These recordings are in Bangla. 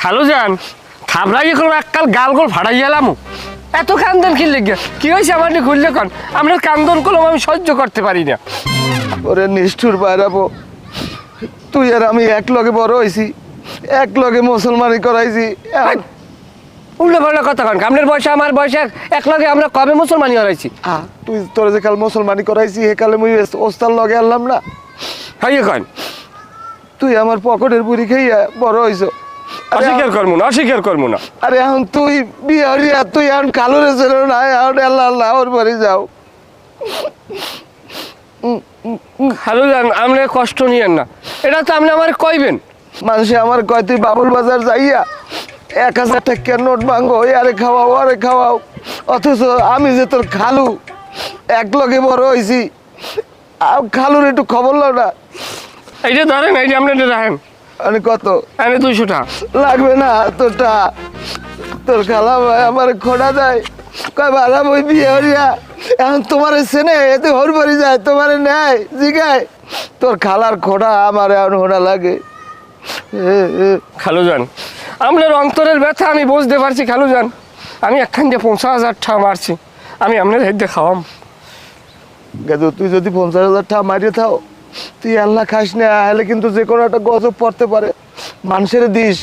খালু যান থাবড়াই এখন এককাল গাল গোল ফাড়াই গেলাম এত কান্দন কি লেগে কি হয়েছে আমার ঘুরলে কন আপনার কান্দন করলাম আমি সহ্য করতে পারি না। ওরে নিষ্ঠুর বাইরাবো, তুই আর আমি এক লগে বড় হয়েছি, এক লগে মুসলমানি করাইছি। উল্টো পাল্টা কথা কন, আপনার বয়সে আমার বয়সে এক লগে আমরা কবে মুসলমানি হারাইছি? তুই তোর যে কাল মুসলমানি করাইছি হে কালে মুই ওস্তার লগে আনলাম না। হাইয়ে কন তুই আমার পকেটের বুড়ি খেয়ে বড় হয়েছ। অস্বীকার করবো না, অস্বীকার করবো না। আরে এখন তুই বিহারিয়া, তুই এখন কালো রেছিল না, এখন আল্লাহ আল্লাহ ওর বাড়ি যাও। খালু যান আপনি কষ্ট নিয়েন না, এটা তো আপনি আমার কইবেন। মানুষে আমার কয় তুই বাবুল বাজার যাইয়া 1000 টাকার নোট ভাঙো, আরে খাওয়াও আরে খাওয়াও, অথচ আমি যে তোর খালু এক লগে বড় হয়েছি, খালুর একটু খবর লো না। এইটা ধরেন, এইটা আপনি রাখেন। আমি কত? আমি 200 টাকা লাগবে না তোরটা, তোর খালা ভাই আমার খোঁড়া দেয়, কয় বালা বই বিয়ে হরিয়া এখন তোমার সেনে এতে হর বাড়ি যায়, তোমার নেয় জিগায়, তোর খালার খোঁড়া আমার এখন হোড়া লাগে। খালু যান আপনার অন্তরের ব্যথা আমি বুঝতে পারছি খালু যান, আমি একখান দিয়ে 50,000 টাকা মারছি, আমি আপনার হেঁটে খাওয়াম। গেদু তুই যদি 50,000 টাকা মারিয়ে থাও, তুই আল্লাহ খাস না, হলে কিন্তু যে কোনো একটা গজব পড়তে পারে। মানুষের দিস,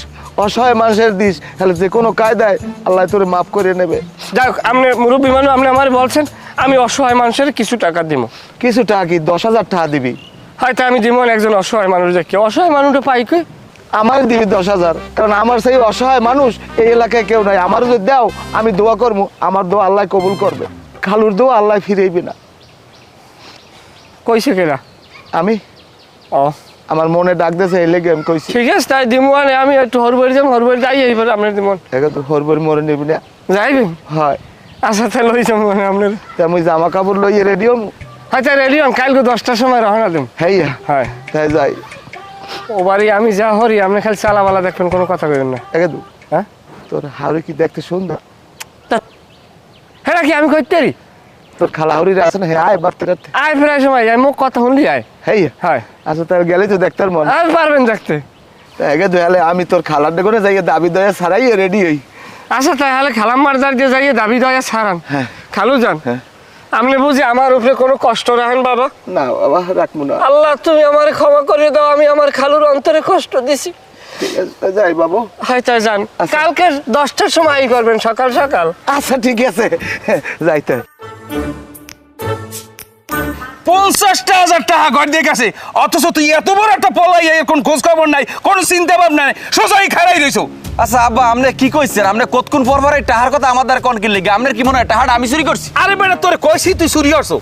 অসহায় মানুষের দিস, তাহলে যে কোনো কায়দায় আল্লাহ তোরে মাফ করে নেবে। যাক আপনি মুরব্বী মানুষ, আপনি আমার বলছেন, আমি অসহায় মানুষের কিছু টাকা দিব। কিছু টাকা কি 10,000 টাকা দিবি? হয়তো আমি দিব একজন অসহায় মানুষ দেখি, অসহায় মানুষটা পাই কই? আমার দিবি 10,000, কারণ আমার সেই অসহায় মানুষ এই এলাকায় কেউ নাই। আমার যদি দাও আমি দোয়া করবো, আমার দোয়া আল্লাহ কবুল করবে, খালুর দোয়া আল্লাহ ফিরেইবি না। কইছে কেনা? আমি ও আমার মনে ডাক দিয়েছে এই লেগে আমি কইছি। ঠিক আছে তাই দিব, আমি একটু হরবরি যাম, হরবরি যাই এইবার আপনার দিব। দেখো তো হরবরি মরে নিবি না? যাইবেন? হয়। আচ্ছা তাহলে লই যাম মানে আপনার। তা আমি জামা কাপড় লইয়ে রেডি হম। আচ্ছা রেডি হন, কালকে 10টার সময় রওনা দিম। হ্যাঁ হয় তাই যাই। ও বাড়ি আমি যা হরি, আপনি খালি চালাবালা দেখবেন, কোনো কথা কইবেন না। দেখে দু হ্যাঁ তোর হাওড়ি কি দেখতে সুন্দর? হ্যাঁ কি আমি কইতে পারি? তোর খালা হাওড়ি আছে না? হ্যাঁ আয় বাড়তে রাখতে আয় প্রায় সময় যাই, মুখ কথা শুনলি আয়। হ্যাঁ হয় আচ্ছা তাহলে গেলে তো দেখতে মন আর পারবেন দেখতে। দেখে দু আমি তোর খালার ডেকে যাই দাবি দয়া ছাড়াই রেডি হই। আচ্ছা তাহলে খালাম মারদার দিয়ে যাইয়ে দাবি দয়া ছাড়ান। হ্যাঁ খালু যান হ্যাঁ আপনি বুঝি আমার উপরে কোনো কষ্ট রাখেন বাবা? না বাবা রাখবো না। আল্লাহ তুমি আমার ক্ষমা করে দাও, আমি আমার খালুর অন্তরে কষ্ট দিছি। ঠিক আছে যাই বাবু। হয় তাই যান, আচ্ছা। কালকে 10টার সময় ই করবেন, সকাল সকাল। আচ্ছা ঠিক আছে যাইতে। 50,000 টাকা ঘর দিয়ে গেছে, অথচ তুই এত বড় একটা পলাই কোন খোঁজ খবর নাই, কোন চিন্তা ভাবনা নাই, সোজাই খারাই রইছো। আচ্ছা আব্বা আপনি কি কইছেন? আপনি কতক্ষণ পর পর এই টাহার কথা আমাদের কোন কি লিগে? আপনার কি মনে হয় টাহাটা আমি চুরি করছি? আরে বেটা তোরে কইছি তুই চুরি করছো,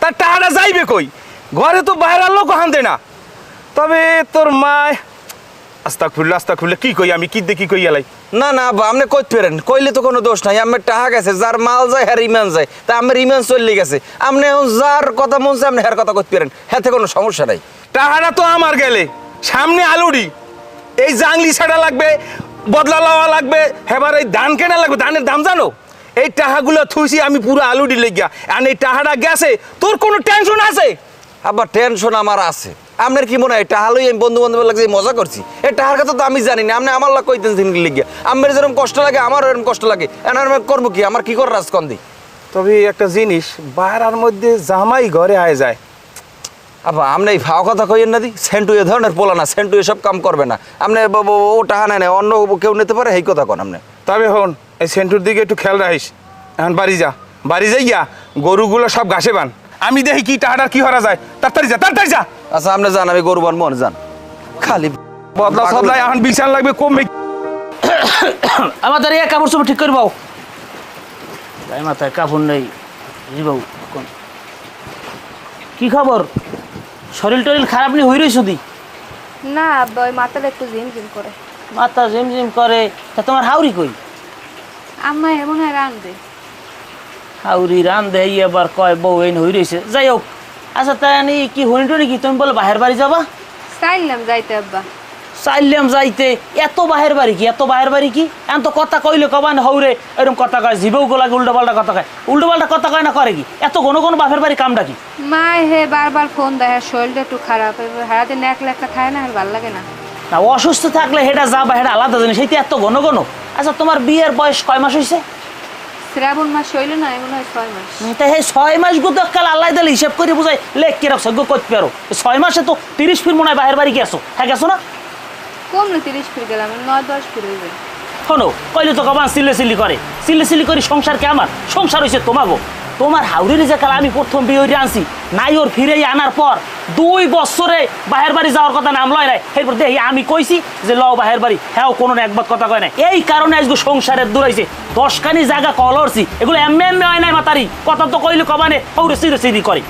তার টাকাটা যাইবে কই? ঘরে তো বাইরের লোক হানতে না। তবে তোর মা আস্তা খুললে কি কই, আমি কি দেখি কই এলাই? না না আব্বা আপনি কইতে পারেন, কইলে তো কোনো দোষ নাই। আমার টাহা গেছে, যার মাল যায় হ্যার ইমান যায়, তা আমার ইমান চলে গেছে। আপনি যার কথা মন চায় আপনি হ্যার কথা কইতে পারেন, হ্যাঁ কোনো সমস্যা নাই। টাকাটা তো আমার গেলে, সামনে আলুরি, এই জাংলি ছাড়া লাগবে, বদলা লওয়া লাগবে, এবার এই ধান কেনা লাগবে, ধানের দাম জানো? এই টাকাগুলো থুইছি আমি পুরো আলুরি লেগিয়া, আর এই টাকাটা গেছে, তোর কোনো টেনশন আছে? আব্বা টেনশন আমার আছে। আপনার কি মনে হয় টাহা লই আমি বন্ধু বান্ধবের লাগে মজা করছি? এই টাহার কথা তো আমি জানি না, আপনি আমার লাগ কইতেন দিন লিগিয়া। আমার যেরকম কষ্ট লাগে আমারও এরকম কষ্ট লাগে, এনার করবো কি? আমার কি কর রাজকন্দি? তবে একটা জিনিস, বাইরের মধ্যে জামাই ঘরে আয় যায়। আব্বা আপনি এই ভাও কথা কইেন না দি, সেন্টু এ ধরনের পোলা না, সেন্টু এসব কাম করবে না। আপনি ও টাহা নেয় না, অন্য কেউ নিতে পারে, এই কথা কন আপনি। তবে হন এই সেন্টুর দিকে একটু খেয়াল রাখিস। এখন বাড়ি যাই গিয়া গরুগুলো সব ঘাসে বান, আমি দেখি কি টাকাটা কি হরা যায়। তাড়াতাড়ি যা। আচ্ছা আপনি যান, আমি গরু বানবো, যান। খালি বদলা সদলাই এখন বিশাল লাগবে, কমবে। আমার দাঁড়িয়ে কাপড় চোপড় ঠিক করে বাবু, তাই মাথায় কাপড় নেই। জি বাবু কি খবর? শরীর টরিল খারাপ নি হই রইছ দি? না আব্বা ওই মাথাটা একটু ঝিমঝিম করে। মাথা ঝিমঝিম করে? তা তোমার হাউরি কই? আম্মা এমন হয় রাঁধবে। হাউরি রান্ধে এবার কয় বউ এই হই রইছে। যাই হোক, আচ্ছা তাই আনি কি হইনি টনি কি তুমি বলে বাহের বাড়ি যাবা? চাইলাম যাইতে আব্বা। চাইলাম যাইতে এত বাহের বাড়ি কি এত বাহের বাড়ি কি এখন তো কথা কইলে কবান হৌরে এরকম কথা কয় জিভেও গোলাকে উল্টো পাল্টা কথা কয় উল্টো পাল্টা কথা কয় না করে কি এত কোনো বাপের বাড়ি কামটা কি মায় হে বারবার ফোন দেয় শরীরটা একটু খারাপ হারাতে একলা একটা খায় না আর ভালো লাগে না। না অসুস্থ থাকলে হেটা যাবা হেটা আলাদা জিনিস সেইটা এত ঘন আচ্ছা তোমার বিয়ের বয়স কয় মাস হয়েছে শ্রাবণ মাস হইল না এমন হয় 6 মাস। তাই সেই 6 মাস গো তো কাল আল্লাহ দিলে হিসাব করে বুঝাই লেখ কে রাখছো গো করতে পারো 6 মাসে তো 30 ফিট মনে হয় বাহির বাড়ি গেছো হ্যাঁ গেছো না কম না 30 ফিট গেলাম 9-10 ফিট হইবে। শোনো কইলে তো কবান সিলে করে সংসার কে আমার সংসার হয়েছে তোমাগো তোমার হাউরির যে কাল আমি প্রথম বিয়ে হইতে আনছি নাই ওর ফিরে আনার পর 2 বছরে বাহির বাড়ি যাওয়ার কথা নাম লয় নাই এরপর দেখি আমি কইছি যে লও বাহির বাড়ি হ্যাঁ কোনো একবার কথা কয় নাই এই কারণে আজকে সংসারের দূরাইছে 10 খানি জায়গা কলরছি এগুলো এমনি হয় নাই মাতারি কথা তো কইলে কবানে হাউরে সিরি করে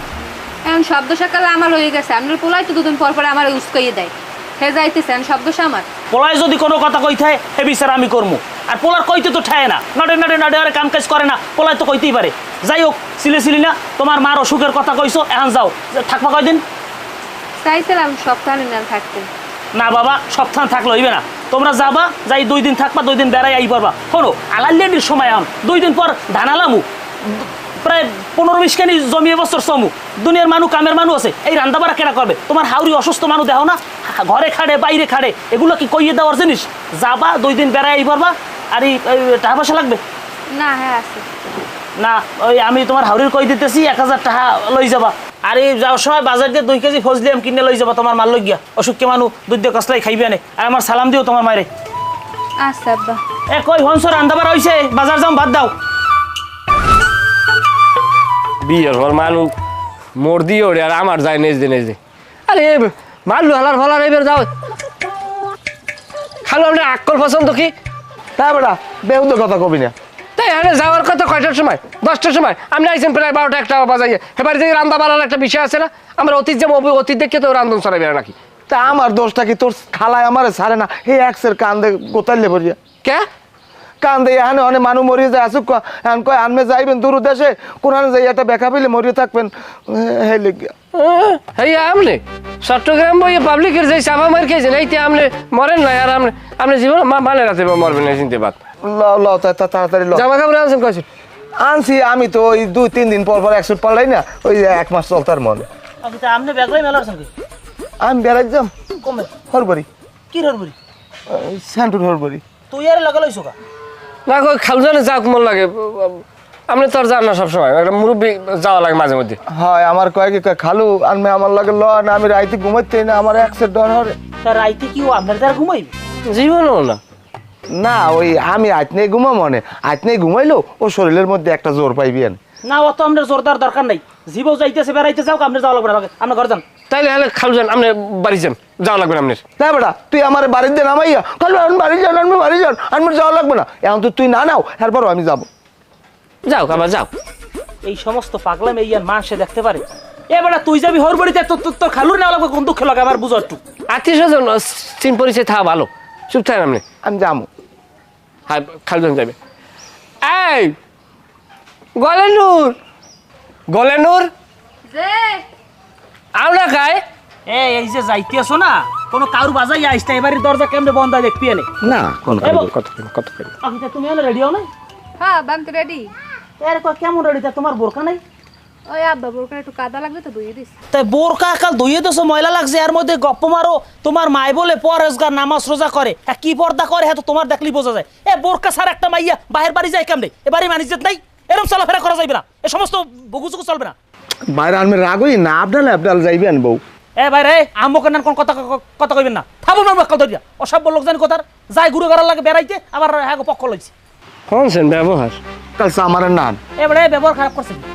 এখন শব্দ সকালে আমার হয়ে গেছে আপনার পোলাই তো দুদিন পর আমার উস্কাইয়ে দেয় হে যাইতেছেন শব্দ আমার পোলায় যদি কোনো কথা কই থাকে হে বিচার আমি করবো আর পোলার কইতে তো ঠায় না নডে আরে কাম কাজ করে না পোলায় তো কইতেই পারে যাই হোক সিলি না তোমার মার অসুখের কথা কইছো এখন যাও থাকবা কয়দিন চাইছিলাম সপ্তাহে না থাকতে না বাবা সপ্তাহ থাকলে হইবে না তোমরা যাবা যাই 2 দিন থাকবা 2 দিন বেড়াই আই পারবা শোনো আলাল্লিয়াটির সময় আম 2 দিন পর ধানালামু প্রায় 15-20 খানি জমিয়ে বছর সমু দুনিয়ার মানুষ কামের মানুষ আছে এই রান্দাবাড়া কেনা করবে তোমার হাউরি অসুস্থ মানুষ দেখো না ঘরে খাড়ে বাইরে খাড়ে এগুলো কি কইয়ে দেওয়ার জিনিস যাবা 2 দিন বেড়াই আই পারবা আর এই টাকা পয়সা লাগবে না হ্যাঁ আছে না ওই আমি তোমার হাউরির কই দিতেছি 1000 টাকা লই যাবা আর এই যাওয়ার সময় বাজার দিয়ে 2 কেজি ফজলি আম কিনে লই যাবা তোমার মাল লই গিয়া অসুখকে মানুষ দুধ দিয়ে কসলাই খাইবে না আর আমার সালাম দিও তোমার মায়েরে আচ্ছা আব্বা কই হনস রান্দাবাড়া হইছে বাজার যাও বাদ দাও বিয়ের হল মানুষ মোর দিয়ে ওরে আর আমার যায় নেজে আরে মারলু হালার ফলার এবার যাও খালো আপনার আকল পছন্দ কি তা বেটা বেহুদ কথা কবি না তাই হ্যাঁ যাওয়ার কথা কয়টার সময় 10টার সময় আপনি আইছেন প্রায় 12টা 1টা বাজাইয়ে এবার যে রান্না বাড়ার একটা বিষয় আছে না আমরা অতীত যেমন অতীত দেখে তো রান্ধন চড়াইবে নাকি তা আমার দোষটা কি তোর খালায় আমারে ছাড়ে না এই এক্সের কান্দে গোতাইলে ভরিয়া কে কান্দে এখানে অনেক মানুষ মরিয়ে যায় আসুক এখন কয় আনমে যাইবেন দূর দেশে কোরআনে যাই একটা বেকা পেলে মরিয়ে থাকবেন হে লিখিয়া এই আমনে চট্টগ্রাম বই পাবলিকের যে চাপা মার খেয়েছেন এইতে আমনে মরেন না আর আপনি জীবন মানে রাতে মরবেন না চিনতে পাত ল তাড়াতাড়ি ল জামা কাপড় আনছেন কয়েছেন আনছি আমি তো ওই 2-3 দিন পর একশো পাল্লাই না ওই 1 মাস চলতার মনে আপনি ব্যাগলাই মেলার সঙ্গে আমি বেড়াই যাম কমে হরবরি কি রবরি সেন্টুর হরবরি তুই আর লাগা লইছো কা না কই খালজানে যাক মন লাগে আপনি তো আর যান না সবসময় একটা মুরব্বী যাওয়া লাগে মাঝে মধ্যে হয় আমার কয় কি খালু আনমে আমার লাগে ল না আমি রাইতে ঘুমাইতে না আমার একসের ডর হরে তা রাইতে কি ও আপনার দ্বারা ঘুমাইবে জীবনও না না ওই আমি আজনে ঘুমা মনে আজনে ঘুমাইলো ও শরীরের মধ্যে একটা জোর পাইবি না অত আমাদের জোরদার দরকার নাই জীবও যাইতেছে বেড়াইতে যাও আপনার যাওয়া লাগবে না আপনার ঘর যান তাইলে হলে খালজান আপনি বাড়ি যান যাওয়া লাগবে না আপনার না বেটা তুই আমার বাড়িতে নামাইয়া খালু আমি বাড়ি যান আমি বাড়ি যান আমার যাওয়া লাগবে না এখন তো তুই না নাও এরপরও আমি যাবো যাও আবার যাও এই সমস্ত পাগলাম এই আর মানুষে দেখতে পারে এবার তুই যাবি হর বাড়িতে তোর খালুর নেওয়া লাগবে কোন দুঃখ লাগে আমার বুঝো একটু আত্মীয় স্বজন চিন পরিচয় থাকা ভালো চুপ থাকেন আপনি আমি যাবো হ্যাঁ খালজান যাবে এই গলেনুর যে আমরা খাই এই যে যাইতে আসো না কোনো কারু বাজাই আইস না এবারে দরজা কেমনে বন্ধ হয় দেখবি এনে না কোন কত তুমি এনে রেডি হও না হ্যাঁ বাম তো রেডি এর কেমন রেডি তোমার বোরকা নাই ওই আব্বা বোরকা একটু কাদা লাগবে তো ধুয়ে দিস তাই বোরকা কাল ধুয়ে দেছো ময়লা লাগছে এর মধ্যে গপ্প মারো তোমার মাই বলে পরেজগার নামাজ রোজা করে কি পর্দা করে হ্যাঁ তো তোমার দেখলি বোঝা যায় বোরকা ছাড়া একটা মাইয়া বাহির বাড়ি যায় কেমনে এবারে মানিজত নাই এরকম চলাফেরা করা যাবে না এ সমস্ত বগুচুকু চলবে না বাইরে আমি রাগই না আপনাল যাইবেন বউ ভাই রে আমকে কোন কথা কইবেন না থাবো না বাক্কা ধরিয়া অসভ্য লোক জানি কথার যায় গুরু করার লাগে বেড়াইতে আবার হ্যাঁ পক্ষ লইছে শুনছেন ব্যবহার কাল আমার নান এবারে ব্যবহার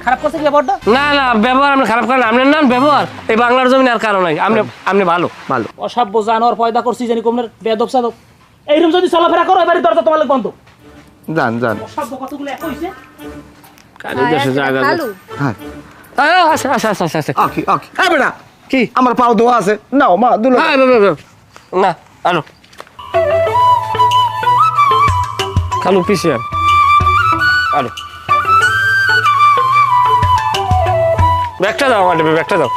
খারাপ করছে কি ব্যবহারটা না ব্যবহার আপনি খারাপ করেন আপনার নাম ব্যবহার এই বাংলার জমিনে আর কারণ নাই আপনি ভালো ভালো অসভ্য জানোয়ার পয়দা করছি জানি কোমনের বেদব সাদব এইরকম যদি চলাফেরা করো এবারে দরজা তোমার বন্ধ যান অসভ্য কতগুলো এক হইছে কালি দেশে জায়গা খালু হ্যাঁ আচ্ছা ওকে হ্যাঁ বেটা কি আমার পাও দোয়া আছে নাও মা দুলো না আনো খালু পিছিয়ে আনো ব্যাগটা দাও আমার ব্যাগটা দাও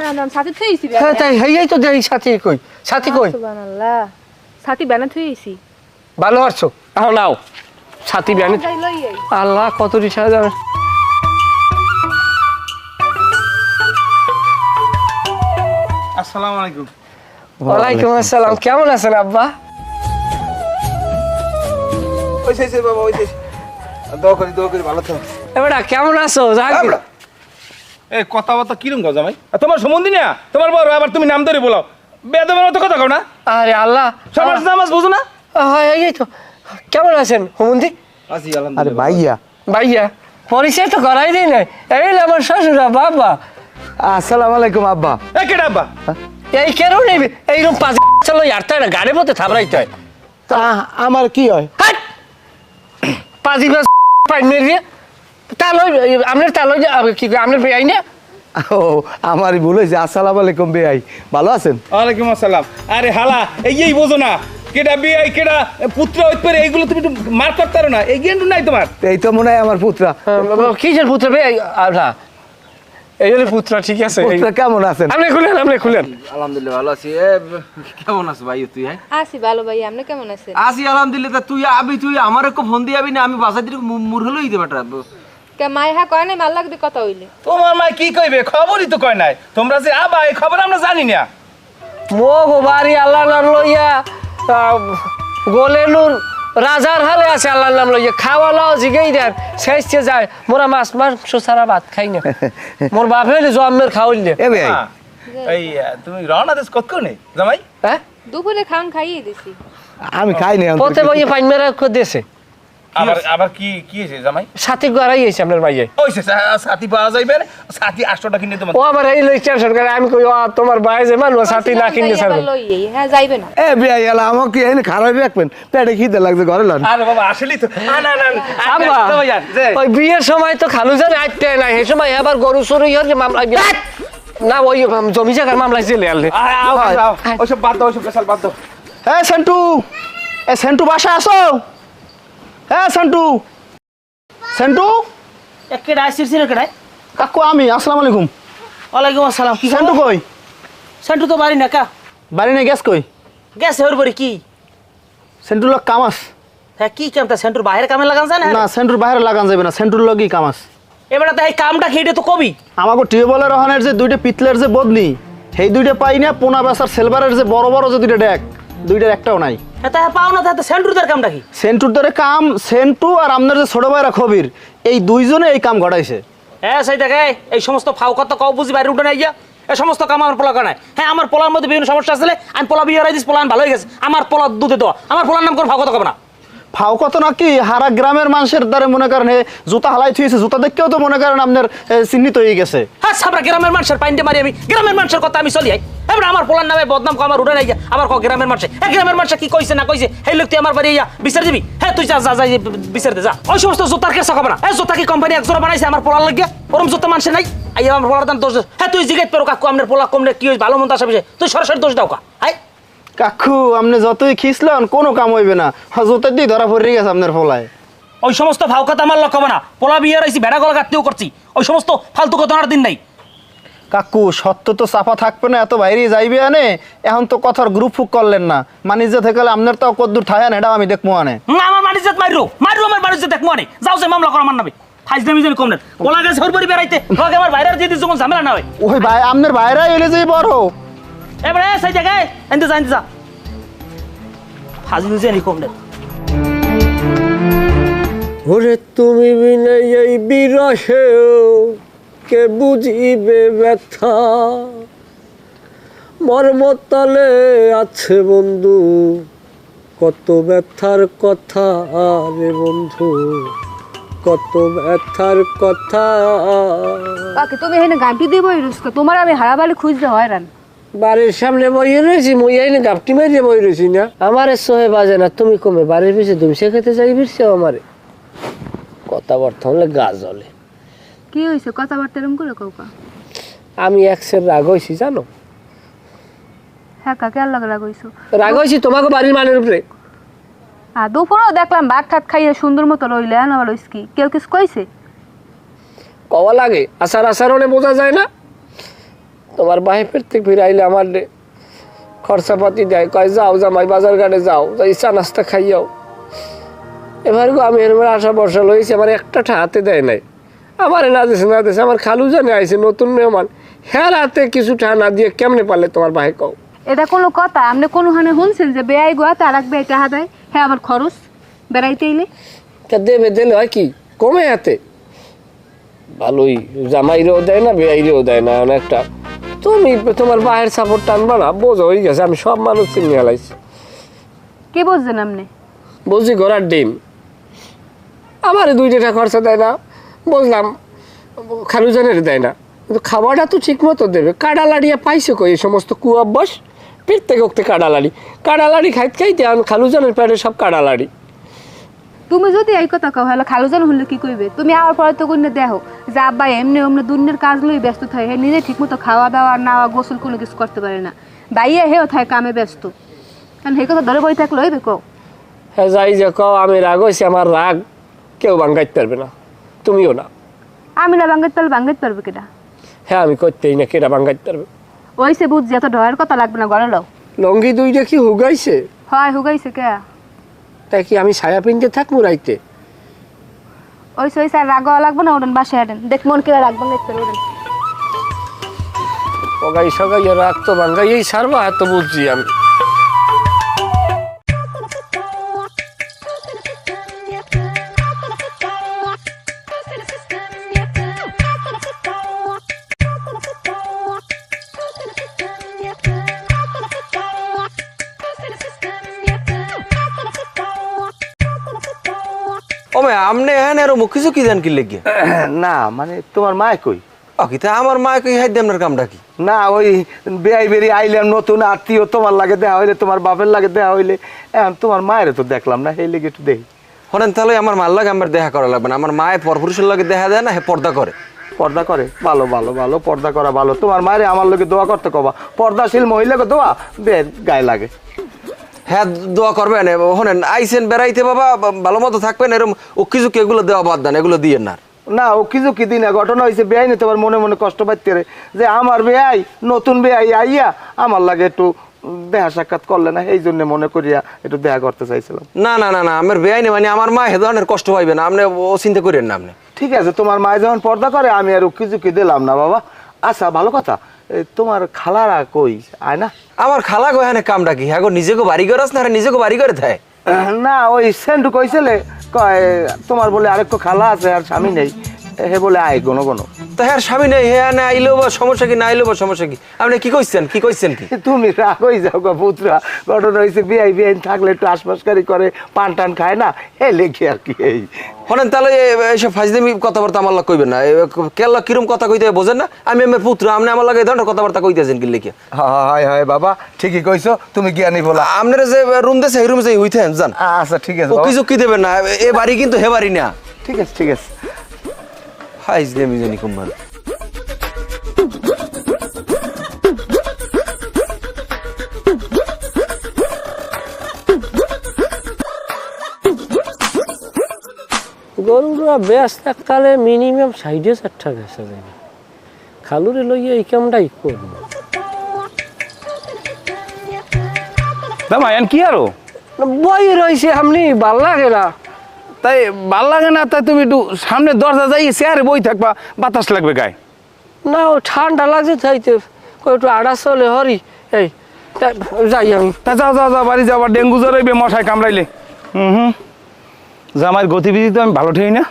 না না সাথে থইছি হ্যাঁ তাই হেই তো দেখি সাথী কই সাথী কই সুবহানাল্লাহ সাথী বানা থইছি ভালো আছো আহ নাও সাথী বিয়ানি যাই লই আই আল্লাহ কত রিসা যাবে আসসালামু আলাইকুম। ওয়ালাইকুম আসসালাম কেমন আছেন আব্বা ওইছে বাবা ওইছে। দোয়া করি ভালো থাকো। এবারে কেমন আছো জাহাঙ্গীর এই কথাবার্তা কিরম গো জামাই? আর তোমার সম্বন্ধী না তোমার বড় আবার তুমি নাম ধরে বলো বেদমের মতো কথা কও না। আরে আল্লাহ সমাজ নামাজ বুঝো না? হয় এই তো কেমন আছেন হুমন্দি আছি আরে আলহামদুলিল্লাহ। ভাইয়া ভাইয়া পরিচয় তো করাই দিই নাই এই হলো আমার শ্বশুরা বাবা আসসালামু আলাইকুম আব্বা। এ কেডা আব্বা? এই কেন নেবে এইরকম পাঁচ চলো ইয়ারতে হয় না গাড়ির মধ্যে থাবড়াইতে হয় তা আমার কি হয়? হাট! পাঁচি পাঁচ পাইন মেরিয়ে তালই আপনার তালই কি আপনার বেআই না ও আমারই ভুল হয়েছে। আসসালামু আলাইকুম বেআই, ভালো আছেন? ওয়ালাইকুম আসসালাম। আরে হালা এই বোঝো না কেডা বিয়াই কেডা পুত্র হইতে পারে এইগুলো তুমি একটু মার করতে পারো না এই জ্ঞান নাই তোমার। এই তো মনে হয় আমার পুত্রা। কিসের পুত্র বেআই না এই হলে পুত্র ঠিক আছে পুত্রা কেমন আছেন? আপনি খুলেন আলহামদুলিল্লাহ ভালো আছি। কেমন আছো ভাই তুই? হ্যাঁ আছি ভালো ভাই আপনি কেমন আছেন আছি আলহামদুলিল্লাহ। তুই আমার একটু ফোন দিয়ে আবি না, আমি বাসা দিয়ে মুরহলো দিতে পারটা। কে মাই হ্যাঁ কয় নাই মাল্লাক দি কথা হইলে তোমার মা কি কইবে খবরই তো কয় নাই। তোমরা যে আবা এই খবর আমরা জানি না। মো বাড়ি আল্লাহ নাম লইয়া গোলেনুর রাজার হালে আছে আল্লাহ নাম লইয়া খাওয়া লাও জিগেই দেন শেষে যায় মোরা মাছ মাংস ছাড়া ভাত খাই না মোর বাপ হইলে জন্মের খাওয়াইলে এ বেআই হ্যাঁ। এই তুমি রওনা দেশ কত কোনে জামাই? হ্যাঁ দুপুরে খাওন খাইয়ে দিছি আমি খাই নি পথে বইয়ে পাইন মেরা দিয়েছে আবার কি হইছে জামাই? সাথে গড়াই হয়েছে আপনার মাইয়ে ওইছে সাথী পাওয়া যাইবে না সাথী 800 টাকা কিনে তোমার। ও আবার এই লই টেনশন করে আমি কই ও তোমার ভাই যে মানুষ সাথে না কিনতে ছাড়বে লই আই হ্যাঁ যাইবে না এ বেআই এলা আমাকে এনে খারাপ রাখবেন, পেটে খিদে লাগছে ঘরে লন। আরে বাবা আসলেই তো না আব্বা ওই বিয়ের সময় তো খালু জানে আইতে নাই এই সময় আবার গরু সরু ইহর যে মামলা না ওই জমি জায়গার মামলায় জেলে আনলে ওইসব বাদ দাও ওইসব পেশাল বাদ দাও। এ সেন্টু, এ সেন্টু বাসা আসো। হ্যাঁ সেন্টু, সেন্টু কেডা সিরসির কেডাই কাকু আমি। আসসালামু আলাইকুম। ওয়ালাইকুম আসসালাম কি সেন্টু কই? সেন্টু তো বাড়ি না কা বাড়ি না গেছ কই? গেছে ওর বাড়ি কি সেন্টুর লোক কামাস হ্যাঁ কি কামটা সেন্টুর বাইরে কামে লাগান যায় না, না সেন্টুর বাইরে লাগান যাবে না, সেন্টুর লগই কামাস। এবারে তো এই কামটা খেয়ে তো কবি আমাকে টিউবওয়েলের রহনের যে দুইটা পিতলের যে বদনি সেই দুইটা পাই না, পোনা বেসার সিলভারের যে বড় বড় যে দুইটা ডেক, দুইটার একটাও নাই। হ্যাঁ তা পাও না তাতে সেন্টুরদের কামটা কি সেন্টুর ধরে কাম, সেন্টু আর আপনার যে ছোট ভাইরা খবির, এই দুইজনে এই কাম ঘটাইছে। হ্যাঁ সেই দেখে এই সমস্ত ফাও কথা কও বুঝি বাইরে উঠে নাই গিয়া এই সমস্ত কাম আমার পোলা কানায়। হ্যাঁ আমার পোলার মধ্যে বিভিন্ন সমস্যা আছে, আমি পোলা বিয়ে রাইদিস পোলা ভালো হয়ে গেছে, আমার পোলা দুধে দেওয়া, আমার পোলার নাম করে ফাও কথা কবে না। ফাও কত নাকি হারা গ্রামের মানুষের দ্বারা মনে করেন জুতা হালাই থুয়েছে, জুতা দেখেও তো মনে করেন আপনার চিহ্নিত হয়ে গেছে। হ্যাঁ সাবরা গ্রামের মানুষের পাইন্ডে মারি আমি গ্রামের মানুষের কথা আমি চলি এবার আমার পোলার নামে বদনাম আমার উঠে নাই গিয়া আবার গ্রামের মানুষে গ্রামের মানুষে কি কইছে না কইছে সেই লোক তুই আমার বাড়ি ইয়া বিচার দিবি। হ্যাঁ তুই যা যা যাই বিচার দে যা। ওই সমস্ত জুতার কেসা খবর না, জুতা কি কোম্পানি একজোড়া বানাইছে আমার পোলার লাগিয়া ওরম জুতা মানুষে নাই আই আমার পোলার দাম দোষ দে। হ্যাঁ তুই জিগাইতে পারো কাকু আপনার পোলা কমলে কি হয়েছে ভালো মন্দ আসা বিষয় তুই সরাসরি দোষ দাও কা। হ্যাঁ কাকু আপনি যতই খিসলেন কোনো কাম হইবে না, জুতার দিয়ে ধরা পড়ে গেছে আপনার ফলায়। ওই সমস্ত ফাও কথা আমার লক্ষ্য না, পোলা বিয়ে রয়েছি ভেড়া গলা কাটতেও করছি, ওই সমস্ত ফালতু কথার দিন নাই। কাকু সত্য তো চাপা থাকবে না, এত বাইরে যাইবে আনে, এখন তো কথার গ্রুপ ফুক করলেন না, মানিজে থেকে আপনার তো কদ্দুর ঠায়ান এটাও আমি দেখবো আনে। আমার বাড়িতে মারো আমার বাড়িতে দেখবো আনে যাও যে মামলা করো আমার নামে ফাইজলামি যেন কম নেন পোলা গেছে ওর বাড়ি বেড়াইতে লগে আমার বাইরের দিয়ে যখন ঝামেলা না হয় ওই ভাই আপনার বাইরে এলে যে বড় এবারে সেই জায়গায় এনতে যা ফাজিল যে কম নেন। ওরে তুমি বিনে এই বিরহেও কে বুঝিবে ব্যথা, মর্মতলে আছে বন্ধু কত ব্যথার কথা রে বন্ধু, কত ব্যথার কথা। বাকি তুমি এখানে গাঁটি দিব রুস্কা তোমার আমি হারাবালি খুঁজতে হয় রান বাড়ির সামনে বইয়ে রয়েছি, মই আইনে গাপটি মারিয়ে বই রয়েছি না আমার সোহে বাজে না, তুমি কমে বাড়ির পিছিয়ে তুমি সে খেতে চাই বিরছে আমারে কথাবার্তা হলে গা জ্বলে। কি হয়েছে কথাবার্তা এরকম করে কৌকা? আমি একসের রাগ হয়েছি জানো, হ্যাঁ কাকে আর রাগ হইছো? রাগ হয়েছি তোমাকে বাড়ির মানের উপরে। আর দুপুরেও দেখলাম ভাত ঠাত খাইয়ে সুন্দর মতো রইলে আবার কি কেউ কিছু কইছে? কওয়া লাগে আচার আচরণে বোঝা যায় না, তোমার বাহে প্রত্যেক ফিরাইলে আমার খরচাপাতি দেয়, কয় যাও জামাই বাজার ঘাটে যাও, যাই চা নাস্তা খাইয়াও। এবার গো আমি এর আশা বর্ষা লইছি, আমার একটা হাতে দেয় নাই। আমারে না দিছে না দিছে, আমার খালু জানে আইছে নতুন মেহমান, হ্যাঁ হাতে কিছু টাকা না দিয়ে কেমনে পারলে তোমার ভাই কও? এটা কোনো কথা? আপনি কোনোখানে শুনছেন যে বেয়াই গোয়াতে আর এক বেয়াই টাকা দেয়? হ্যাঁ, আমার খরচ বেড়াইতে এলে তা দেবে, দিলে হয় কি কমে হাতে? ভালোই জামাইরেও দেয় না, বেয়াইরেও দেয় না অনেকটা। তুমি তোমার বাহের সাপোর্ট টানবা না, বোঝো হয়ে গেছে। আমি সব মানুষ চিনি হালাইছি। কে বুঝছেন আপনি? বুঝছি ঘোড়ার ডিম, আমারে 2 টাকা খরচা দেয় না, বুঝলাম খালু জানের দেয় না, কিন্তু খাবারটা তো ঠিক মতো দেবে। কাড়া লাড়িয়া পাইছে কই এই সমস্ত কুয়াব্বাস? প্রত্যেক ওক্তে কাড়া লাড়ি খাইতে খাইতে আমি খালু জানের পেটে সব কাড়া লাড়ি। তুমি যদি এই কথা কও হলে খালুজান হলে কি কইবে? তুমি আওয়ার পরে তো কইনে দেখো যে আব্বা এমনি অমনি দুনিয়ার কাজ লই ব্যস্ত থাকে, হে নিজে ঠিকমতো খাওয়া দাওয়া নাওয়া গোসল কোনো কিছু করতে পারে না, বাইয়া হেও থাকে কামে ব্যস্ত। কারণ সেই কথা ধরে বই থাকলে হইবে কও? হ্যাঁ যাই যে কও, আমি রাগ হয়েছি, আমার রাগ কেউ ভাঙ্গাইতে পারবে না, তুমিও না। আমি না ভাঙ্গাইতে পারবে কেটা? হ্যাঁ আমি করতেই না, কেটা ভাঙ্গাইতে পারবে? ওইসে বুঝছি, এত ডয়ের কথা লাগবে না, গড়ে লও। লঙ্গি 2টা কি হুগাইছে? হয় হুগাইছে কে? তাই কি আমি ছায়া পিনতে থাকবো রাইতে? ওইসে আর রাগ লাগবে না, ওডেন বাসায় আডেন, দেখ মন কেরা রাগ ভাঙ্গাইতে পারবে ওডেন। সগাই সগাইয়া রাগ তো ভাঙ্গাইয়েই সারবা, এত বুঝছি আমি। ও ভাই আপনি হ্যাঁ আরো মুখ কিছু কি দেন কি লেগে? না মানে তোমার মায় কই? অকিতা আমার মা কই হাই আপনার কামটা কি? না ওই বেয়াই বেরি আইলাম, নতুন আত্মীয়, তোমার লাগে দেওয়া হইলে, তোমার বাপের লাগে দেওয়া হইলে, এখন তোমার মায়ের তো দেখলাম না, সেই লেগে একটু দেখি। হলেন তাহলে আমার মার লাগে আমার দেখা করা লাগবে না। আমার মায়ের পরপুরুষের লাগে দেখা দেয় না, হে পর্দা করে। পর্দা করে? ভালো ভালো ভালো, পর্দা করা ভালো। তোমার মায়ের আমার লোকে দোয়া করতে কবা, পর্দাশীল মহিলাকে দোয়া বের গায়ে লাগে। হ্যাঁ দোয়া করবেন। হলেন আইসেন বেড়াইতে বাবা, ভালো মতো থাকবেন, এরকম উকি ঝুঁকি এগুলো দেওয়া বাদ দেন, এগুলো দিয়ে না। না ও কিছু কি দিন ঘটনা হয়েছে, বেয়াই নিতে তোমার মনে মনে কষ্ট পাইতে রে, যে আমার বেয়াই নতুন বেয়াই আইয়া আমার লাগে একটু দেখা সাক্ষাৎ করলে না, এই জন্য মনে করিয়া একটু দেখা করতে চাইছিলাম। না না না না, আমার বেআইনি মানে আমার মা হে ধরনের কষ্ট পাইবে না, আপনি ও চিন্তা করেন না আপনি। ঠিক আছে, তোমার মায়ে যখন পর্দা করে আমি আর উকি ঝুঁকি দিলাম না বাবা। আচ্ছা ভালো কথা, তোমার খালারা কই আয় না? আমার খালা গো হ্যাঁ কামটা কি? হ্যাঁ গো নিজেকে বাড়ি করে না, নিজেকে বাড়ি করে থাকে না ওই সেন্টু কইছিলে, কয় তোমার বলে আরেক খালা আছে আর স্বামী নেই, হে বলে আয় কোনো কোনো। তো হ্যাঁ স্বামী নেই, হ্যাঁ না আইলেও বা সমস্যা কি, না আইলেও বা সমস্যা কি? আপনি কি কইছেন কি? তুমি রাগ হয়ে যাও গো পুত্রা, ঘটনা হয়েছে বিআই বিআইন থাকলে একটু আশপাশকারি করে, পান টান খায় না, এ লেখে আর কি। এই হলেন তাহলে এইসব ফাজদামি কথাবার্তা আমার লাগে কইবেন না। কেল্লা কিরম কথা কইতে বোঝেন না? আমি আমার পুত্র, আপনি আমার লাগে এই ধরনের কথাবার্তা কইতেছেন কি লেখে? হয় হয় বাবা, ঠিকই কইছো, তুমি জ্ঞানী বলা। আপনারা যে রুম দেশে এই রুমে যাই হইতেন যান। আচ্ছা ঠিক আছে ও কিছু কি দেবেন না, এ বাড়ি কিন্তু হে বাড়ি না। ঠিক আছে ঠিক আছে। ফাইজদামি জানি কুম্বার। গরুরা ব্যস্ত কালে মিনিমাম 60,000 টাকা বেচা যাবে। খালুরে লইয়া এই কামটাই করবো। দামা এন কি আরো বই রয়েছে আপনি ভাল লাগে না? তাই ভাল লাগে না? তাই তুমি একটু সামনে দরজা যাই চেয়ারে বই থাকবা, বাতাস লাগবে গায়ে। না ও ঠান্ডা লাগছে তাইতে একটু আড়া চলে হরি। এই যাই আমি। তা যাও যাও যাও, বাড়ি যাও, আবার ডেঙ্গু জ্বর হইবে মশায় কামড়াইলে। জামাইয়ের গতিবিধি তো আমি ভালো ঠেই না,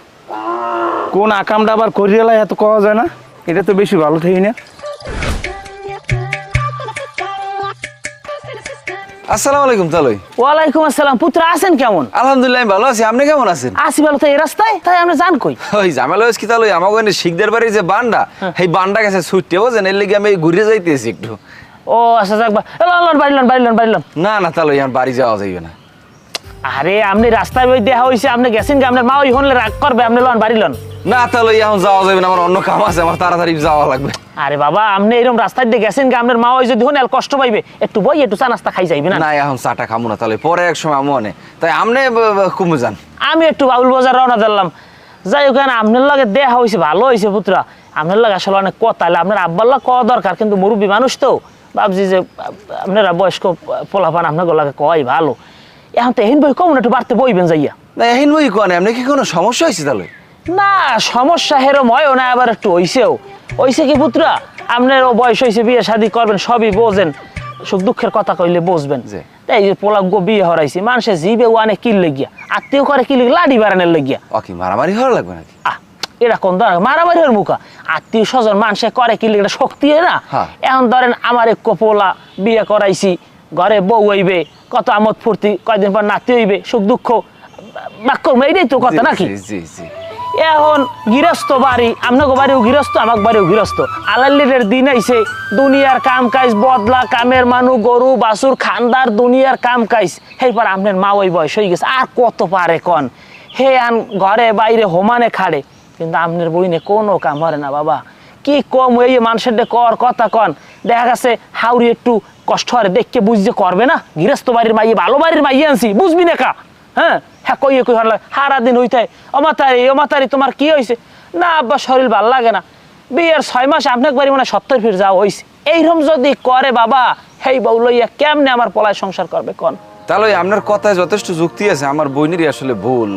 কোন আকামটা আবার করিয়ালা এত কওয়া যায় না, এটা তো বেশি ভালো ঠেই না। আসসালামু আলাইকুম তালই। ওয়ালাইকুম আসসালাম। পুত্র আছেন কেমন? আলহামদুলিল্লাহ আমি ভালো আছি, আপনি কেমন আছেন? আসি ভালো তো এই রাস্তায়, তাই আমরা জান কই? ওই ঝামেলা হয়েছে কি তালই, আমাকে এনে শিখদের বাড়ির যে বান্ডা, এই বান্ডা গেছে ছুটতে, বোঝেন, এর লেগে আমি ঘুরে যাইতেছি একটু। ও আচ্ছা যাক, বাড়িলাম। না না তালই আমার বাড়ি যাওয়া যাইবে না। আরে আপনি রাস্তায় ওই দেখা হইছে, আপনি গেছেন কি? আপনার মা ওই হনলে রাগ করবে, আপনি লন বাড়ি লন। না তালই এখন যাওয়া যাবে না, আমার অন্য কাম আছে, আমার তাড়াতাড়ি যাওয়া লাগবে। আরে বাবা আপনি এরকম রাস্তায় দিয়ে গেছেন কি? আপনার মা ওই যদি হন কষ্ট পাইবে, একটু বই একটু চা নাস্তা খাই যাইবে না? না এখন চাটা খামু না তাহলে, পরে এক সময় মনে। তাই আপনি কমে যান। আমি একটু বাউল বাজার রওনা দিলাম। যাই হোক আপনার লগে দেখা হয়েছে, ভালো হয়েছে পুত্রা। আপনার লাগে আসলে অনেক কথা, তাহলে আপনার আব্বার লাগে কওয়া দরকার, কিন্তু মুরব্বী মানুষ তো ভাবছি যে আপনারা বয়স্ক পোলাপান আপনার লাগে কয় ভালো। এখন তো এহিন বই কমন একটু বাড়তে বইবেন যাইয়া। না এখন বই কোন আপনি কি কোনো সমস্যা হয়েছে তাহলে? না সমস্যা হেরম হয় না, আবার একটু হইছেও। হইছে কি পুত্রা, আপনারও বয়স হয়েছে, বিয়ে শাদী করবেন, সবই বোঝেন, সুখ দুঃখের কথা কইলে বুঝবেন। জি। তাই যে পোলাগ বিয়ে হরাইছি, মানুষের জিবে ওয়ানে কি লেগিয়া, আত্মীয় করে কি লেগে, লাডি বাড়ানোর লেগিয়া। ও কি মারামারি হওয়ার লাগবে নাকি? এটা কোন ধরনের মারামারি হওয়ার মুখা, আত্মীয় স্বজন মানুষে করে কি লেগে, শক্তি হয় না। হ্যাঁ। এখন ধরেন আমার এক পোলা বিয়ে করাইছি, ঘরে বউ হইবে, কত আমোদ ফুর্তি, কয়দিন পর নাতি হইবে, সুখ দুঃখ বাক্য এইটাই তো কথা নাকি। জি জি জি। এখন গৃহস্থ বাড়ি, আপনাকে বাড়িও গৃহস্থ, আমার বাড়িও গৃহস্থ, আলাল্লির দিন আইছে, দুনিয়ার কাম কাজ বদলা, কামের মানুষ, গরু বাছুর খান্দার দুনিয়ার কাম কাজ। সেইবার আপনার মা ওই বয়স হয়ে গেছে, আর কত পারে কন, হে আন ঘরে বাইরে হোমানে খাড়ে, কিন্তু আপনার বইনে কোনো কাম হরে না বাবা। কি কম এই মানুষের কর কথা কন, দেখা গেছে হাউরি একটু কষ্ট হরে দেখকে বুঝতে করবে না, গৃহস্থ বাড়ির মাইয়ে ভালো বাড়ির মাইয়ে আনছি, বুঝবি না কা। হ্যাঁ হ্যাঁ কইয়ে কই হল সারা দিন হইতে অমাতারি তোমার কি হয়েছে? না আব্বা শরীর ভাল লাগে না। বিয়ের 6 মাস আপনার বাড়ি মানে 70 ফিট যাওয়া হয়েছে। এইরকম যদি করে বাবা, হেই বউ লইয়া কেমনে আমার পলায় সংসার করবে কন? তাহলে আপনার কথায় যথেষ্ট যুক্তি আছে, আমার বোনেরই আসলে ভুল,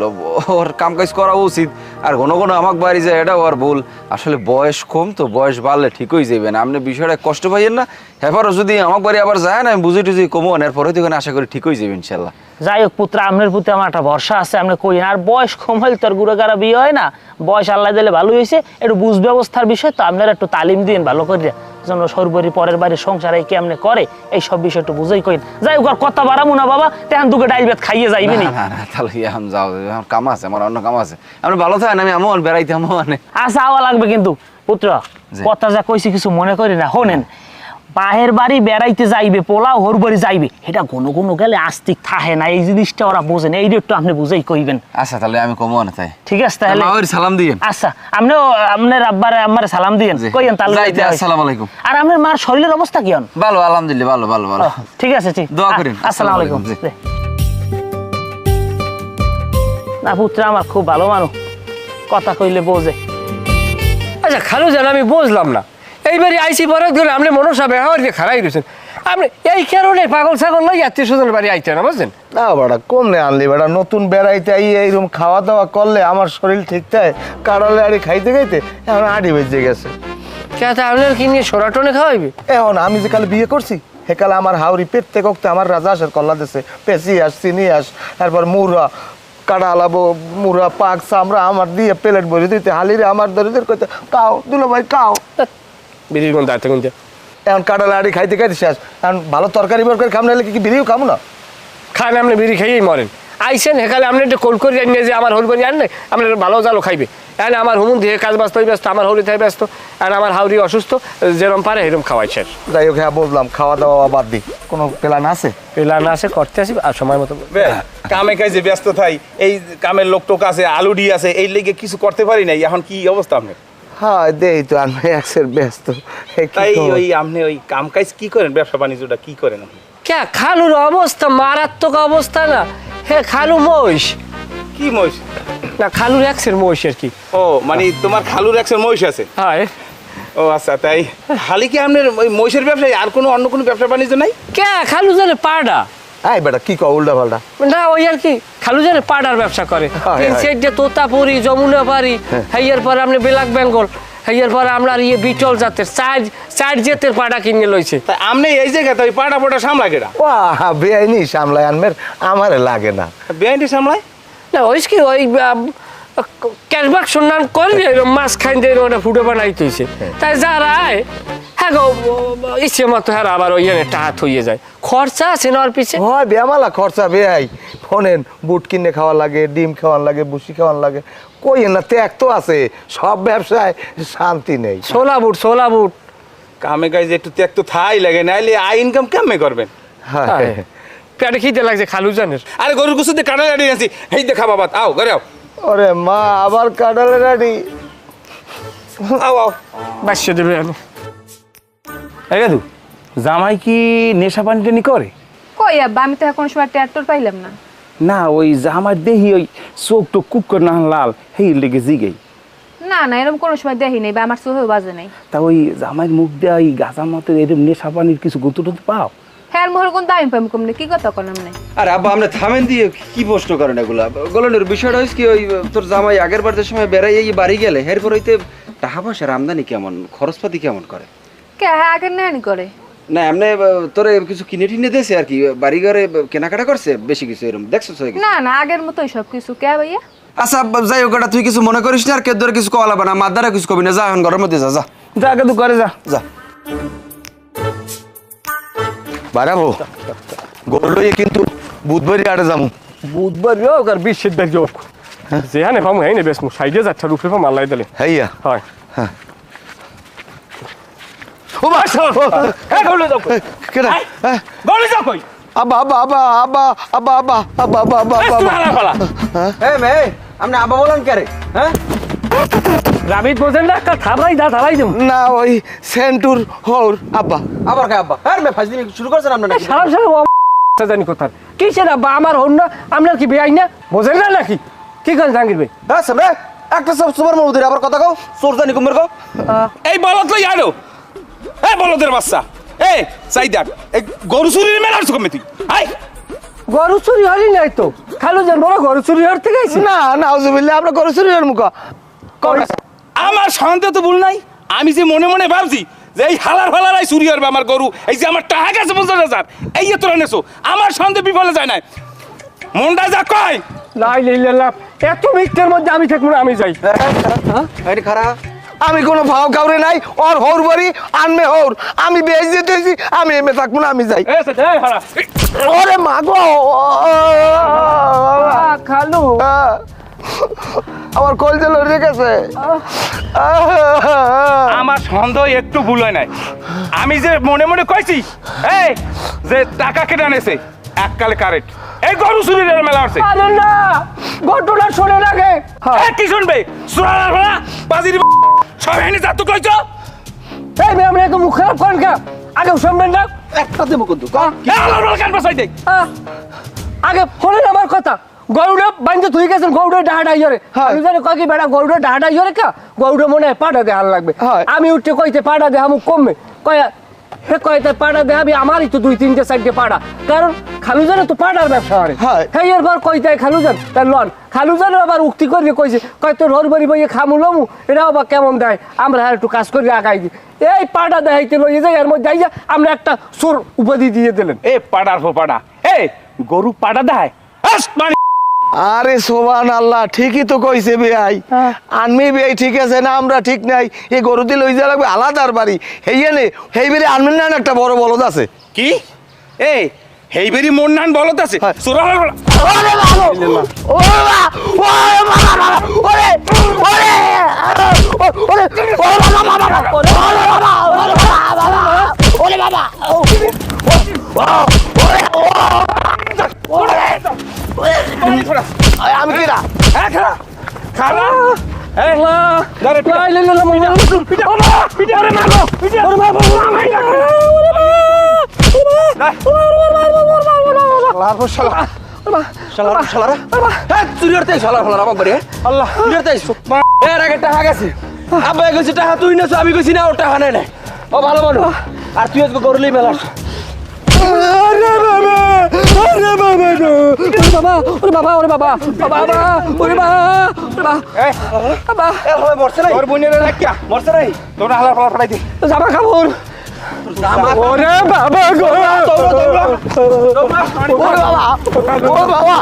ওর কাম কাজ করা উচিত, আর ঘন ঘন আমাক বাড়ি যায় এটাও আর ভুল। আসলে বয়স কম তো, বয়স বাড়লে ঠিক হয়ে যাবে না, আপনি বিষয়টা কষ্ট পাইয়েন না। এবারও যদি আমাক বাড়ি আবার যায় না, আমি বুঝে টুঝি কমো, এরপরে তো আশা করি ঠিক হয়ে যাবে ইনশাল্লাহ। যাই হোক পুত্র, আপনার প্রতি আমার একটা ভরসা আছে, আপনি কই আর বয়স কম হইলে তোর গুড়াগাড়া বিয়ে হয় না, বয়স আল্লাহ দিলে ভালো হয়েছে, একটু বুঝ ব্যবস্থার বিষয় তো আপনারা একটু তালিম দিন ভালো করে, যেন সর্বরি পরের বাড়ির সংসার এই কেমনে করে এই সব বিষয় একটু বুঝাই কইন। যাই হোক আর কথা বাড়াবো না বাবা, তেমন দুটো ডাইল ভাত খাইয়ে যাইবে নি। না না তাহলে এখন যাও, আমার কাম আছে, আমার অন্য কাম আছে, আপনি ভালো থাকেন, আমি আমন বেড়াইতে আমন। আচ্ছা আওয়া লাগবে কিন্তু পুত্র, কথা যা কইছি কিছু মনে করি না, শোনেন বাহের বাড়ি বেড়াইতে যাইবে, পোলাও হর বাড়ি যাইবে, এটা কোনো কোনো গেলে আস্তিক থাহে না, এই জিনিসটা ওরা বোঝেন, এইটা একটু আপনি বুঝাই কইবেন। আচ্ছা তাহলে আমি কমো না তাই। ঠিক আছে তাহলে সালাম দিয়েন। আচ্ছা আপনিও আপনার আব্বারে আম্মারে সালাম দিয়েন, কইেন তাহলে। আসসালামু আলাইকুম। আর আপনার মার শরীরের অবস্থা কি হন? ভালো আলহামদুলিল্লাহ, ভালো ভালো ভালো। ঠিক আছে ঠিক, দোয়া করেন। আসসালামু আলাইকুম। না পুত্র আমার খুব ভালো মানুষ, কথা কইলে বোঝে। আচ্ছা খালু জান, আমি বুঝলাম না, এইবারই আইসি পরে ধরে আপনি মনসা ব্যবহার দিয়ে খারাই রয়েছেন, আপনি এই কারণে পাগল ছাগল নয় আত্মীয় স্বজনের বাড়ি আইতে না, বুঝছেন? না বেটা কমনে আনলি বেটা, নতুন বেড়াইতে আই এইরকম খাওয়া দাওয়া করলে আমার শরীর ঠিক থাকে, কাড়ালে আড়ি খাইতে খাইতে এখন আড়ি বেজে গেছে। কে তা আপনার কি নিয়ে সোনাটনে খাওয়াইবে? এখন আমি যে কালে বিয়ে করছি সেকালে আমার হাওড়ি পেট থেকে আমার রাজা আসার কল্লা দিছে, পেঁচি আস চিনি আস, তারপর মুড়া কাটা আলাবো, মুড়া পাক চামড়া আমার দিয়ে প্লেট ভরে দিতে, হালিরে আমার দরিদের কইতে কাও দুলো ভাই কাও, বিড়ির গন্ধ আতে গুনতে এখন কাটালে আড়ি খাইতে খাইতে শেষ। এখন ভালো তরকারি বরকারি খাম নাহলে কি বিড়িও খাবো না? খান আপনি বিড়ি খাইয়েই মরেন। আইসেন হেকালে আপনি একটু কোল করে আনিয়ে যে আমার হোল বাড়ি আনলে আপনার ভালো জালো খাইবে, এখন আমার হুমুন দিয়ে কাজ ব্যস্ত ব্যস্ত, আমার হলি থেকে ব্যস্ত, আর আমার হাউরি অসুস্থ, যেরম পারে এরম খাওয়াইছে। যাই হোক হ্যাঁ বুঝলাম, খাওয়া দাওয়া বাদ দিই, কোনো প্ল্যান আছে? প্ল্যান আছে, করতে আসি আর সময় মতো। কামে কাজে ব্যস্ত থাই, এই কামের লোক টোক আছে, আলুডি আছে, এই লেগে কিছু করতে পারি নাই। এখন কি অবস্থা আপনার? হ্যাঁ দেই তো আমি একসের ব্যস্ত। তাই ওই আপনি ওই কাম কাজ কি করেন, ব্যবসা বাণিজ্যটা কি করেন আপনি? কে খালুর অবস্থা মারাত্মক অবস্থা না, হে খালু মহিষ কি মহিষ? না খালুর একসের মহিষ আর কি। ও মানে তোমার খালুর একজন মহিষ আছে? হ্যাঁ। ও আচ্ছা, তাই খালি কি আপনার ওই মহিষের ব্যবসায়, আর কোনো অন্য কোনো ব্যবসা বাণিজ্য নাই? কে খালু জানে পাড়া? আই বেটা কি কও উল্টা পাল্টা? না ওই আর কি, খালু জানে পাড়ার ব্যবসা করে, হ্যাঁ, তিন হ্যাঁ। সাইড দিয়ে তোতাপুরি, যমুনা বাড়ি, হাইয়ার পরে আপনি ব্ল্যাক বেঙ্গল, হাইয়ার পরে আমরা ইয়ে বিটল জাতের চার জাতের পাড়া কিনে লইছে। তাই আপনি এই জায়গাতে ওই পাটা পোটা সামলা কেটা? ও বেআইনি সামলাই আনমের, আমারে লাগে না। বেআইনটি সামলায় না ওই কি ওই ক্যাশব্যাক সন্ধান করলে মাছ খাই দিয়ে ওটা ফুটো বানাইতে হয়েছে, তাই যারা আয় হ্যাঁ গো ইচ্ছে মতো হ্যাঁ আবার ওই টাকা থইয়ে যায়, খরচা আছে না ওর পিছে। হয় বেমালা খরচা বেআই, ফোনেন বুট কিনে খাওয়া লাগে, ডিম খাওয়ান লাগে, বুসি খাওয়ান লাগে, কই না ত্যাগ তো আছে, সব ব্যবসায় শান্তি নেই। ছোলা বুট কামে কাজে একটু ত্যাগ তো থাই লাগে, নাইলে আয় ইনকাম কেমনে করবেন? হ্যাঁ পেটে খিদে লাগছে খালু জানের। আরে গরুর কুসুতে কাটা গাড়ি আছি, এই দেখা বাবা, আও ঘরে আও, ওরে মা আবার কাটালে গাড়ি, আও আও। বাসিয়ে দেবে আমি। এই দাদু, জামাই কি নেশা পানি টানি করে? কই আব্বা, আমি তো এখন সময় ট্যাক্টর পাইলাম না। না ওই জামাই দেহি ওই চোখ টোক কুকুর না লাল, সেই লেগে জিগেই। না না না এরকম কোনো সময় দেখি নাই বা আমার চোখেও বাজে নাই। তা ওই জামাইয়ের মুখ দেওয়া ওই গাছার মতো এরকম নেশা পানির কিছু গুঁতো টুতো পাও? হ্যাঁ মোহর কোন দামি পাম কমনে কি কথা কন আমনে? আরে আব্বা আপনি থামেন দিয়ে কি প্রশ্ন করেন এগুলা? গোলানের বিষয়টা হচ্ছে কি, ওই তোর জামাই আগের বার যে সময় বেড়াই এই বাড়ি গেলে এরপর হইতে টাকা পয়সার আমদানি কেমন, খরচপাতি কেমন করে? কে হ্যাঁ আগের নানি করে? না এমনি তোরে কিছু কিনে টিনে দিয়েছে আর কি, বাড়ি ঘরে কেনাকাটা করছে বেশি কিছু এরকম দেখছো? না না আগের মতোই সব কিছু। কে ভাইয়া? আচ্ছা যাই হোক, তুই কিছু মনে করিস না আর কে ধরে কিছু কওয়া লাগবে না, মাদারে কিছু কবি না, যা এখন ঘরের মধ্যে যা যা যা কেদু করে যা। যা। বাড়াবো গরু লইয়ে কিন্তু বুধবারই আড়ে যাবো। বুধবার হোক আর বিশ্বের বার হোক, যেখানে পাবো হ্যাঁ বেশ সাইডে যাচ্ছে রূপে পাম আল্লাহ দিলে হ্যাঁ হয়। ও বাসা কেডা? গলি যাও কই? আব্বা আব্বা আব্বা আব্বা আব্বা আব্বা আব্বা আব্বা আব্বা এই আব্বা তো হালা ফালা। এই মেয়ে আপনি আব্বা বলেন কে রে? হ্যাঁ রাবিত বোঝেন না একটা থাবাই দা থাবাই দেব না ওই সেন্টুর হর আব্বা। আবার কে আব্বা? হ্যাঁ মেয়ে ফাজলিমি শুরু করছেন আপনি নাকি? সারা সারা জানি কোথায় কিসের আব্বা আমার হন না আপনার কি বেআই না বোঝেন না নাকি? কি করেন জাহাঙ্গীর ভাই? হ্যাঁ সামনে একটা সব সুপার মৌদির আবার কথা কও, চোর জানি কুমের কও। এই বলদ লই আনো। এই বলদের বাচ্চা, এই চাই দেখ এই গরু চুরির মেলা হচ্ছে কমে তুই। আই গরু চুরি হলি নাই তো খালু যেন বড় গরু চুরি হতে গেছি না না ওজুবিল্লাহ আমরা করে শুরু মুখ আমার সন্দেহ তো ভুল নাই, আমি যে মনে মনে ভাবছি যে এই হালার ফালারাই চুরি করবে আমার গরু, এই যে আমার টাকা গেছে 50,000 এই তোরা নেছো, আমার সন্দেহ বিফলে যায় নাই। মনটা যা কয় লাই লাইলাল্লাহ এত মিথ্যের মধ্যে আমি থাকবো না, আমি যাই। এই খারা আমি কোনো ভাও কাউরে নাই ওর হর বাড়ি আনমে হর আমি বেশ যেতেছি আমি এমে থাকবো না আমি যাই। এই সে এই হালা ওরে মা গো খালু আমার কলজে লড়ে গেছে। আমার সন্দেহ একটু ভুল হয় নাই, আমি যে মনে মনে কইছি এই যে টাকা কেটে আনেছে এককালে কারেক্ট, এই গরু চুরির মেলা হচ্ছে। আরে না ঘটনা শুনে লাগে এই কি শুনবে সুরালার ফালা বাজির সব এনে যা তো কইছো। এই মেয়ে আমরা একটু মুখ খারাপ করেন কে? আগে শুনবেন না একটা দেবো কিন্তু এই আলার কান বসাই দে। আগে ফোনের আমার কথা গরুটা বাঞ্জে তুই গেছেন গরুটা ডাহাডা ইয়রে আমি জানি কয় কি বেটা গরুটা ডাহাডা ইয়রে কা গরুটা মনে হয় পাটা দেহার লাগবে। আমি উঠে কইতে পাটা দেহামু কমবে কয় হে কয়তে পাটা দেহাবি আমারই তো 2-3টে সাইডে পাটা, কারণ খালুজানে তো পাটার ব্যবসা করে। হ্যাঁ এরপর কইতে খালুজান তার লন খালুজানে আবার উক্তি করে কইছে কয় তোর হর বাড়ি বইয়ে খামুলমু এটাও বা কেমন দেয় আমরা আর একটু কাজ করে আগাই দিই। এই পাটা দেখাইতে লইয়ে যাই এর মধ্যে আইয়া আমরা একটা সোর উপাধি দিয়ে দিলেন। এ পাড়ার ফোপাড়া এই গরু পাড়া দেয় আরে সোবান আল্লাহ ঠিকই তো কইছে বেআই আনমি বেআই ঠিক আছে না আমরা ঠিক নাই এই গরুতে লই যা লাগবে আলাদার বাড়ি হেইয়ে নে হেই বেরে আনমেন না একটা বড় বলদ আছে কি এই হেইবেরি মন নান বলত আছে সুরালার ফালা ওরে বাবা ওরে বাবা ওরে বাবা ওরে ওরে ওরে ওরে বাবা ওরে বাবা ওরে বাবা আমি কি না খালা খালা এই লাই লাইলাল্লাহ মোবাইল পিটা পিটা আরে মারো পিটা আরে মারো চুরি করতে শালা ফালা আমার বাড়ি আল্লাহ চুরি করতে এর আগে টাকা গেছে আব্বা কইছে টাকা তুই নেছো আমি কইছি না ও টাকা নেই না ও ভালো মানুষ আর তুই আজকে গরুলি মেলা ওরে বাবা ওরে বাবা বাবা ওরে বাবা এই বাবা মরছে নাই তোর বোনের রাখিয়া মরছে নাই তোর হালার ফালা ফালাই দি জামা কাপড় ওরে বাবা গো ওরে বাবা ও বাবা